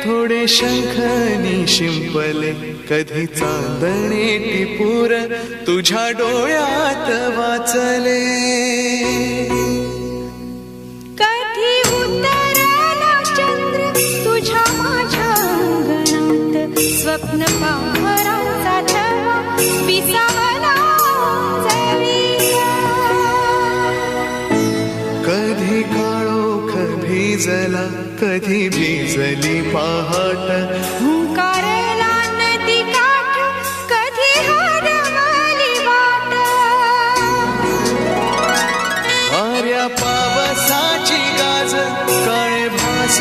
थोडे शंखनी शिंपले कधी चांदणे टिपूर तुझ्या डोळ्यात वाचले. कधी उतरला चंद्र तुझ्या माझ्या अंगणात स्वप्न पाहराचा थवा विसावला जळीला. कधी काळोख भिजला कधी भिजली पहाट हुंकारला नदी काठ कधी हरवली वाट. वाऱ्या पावसाची गाज काळे भास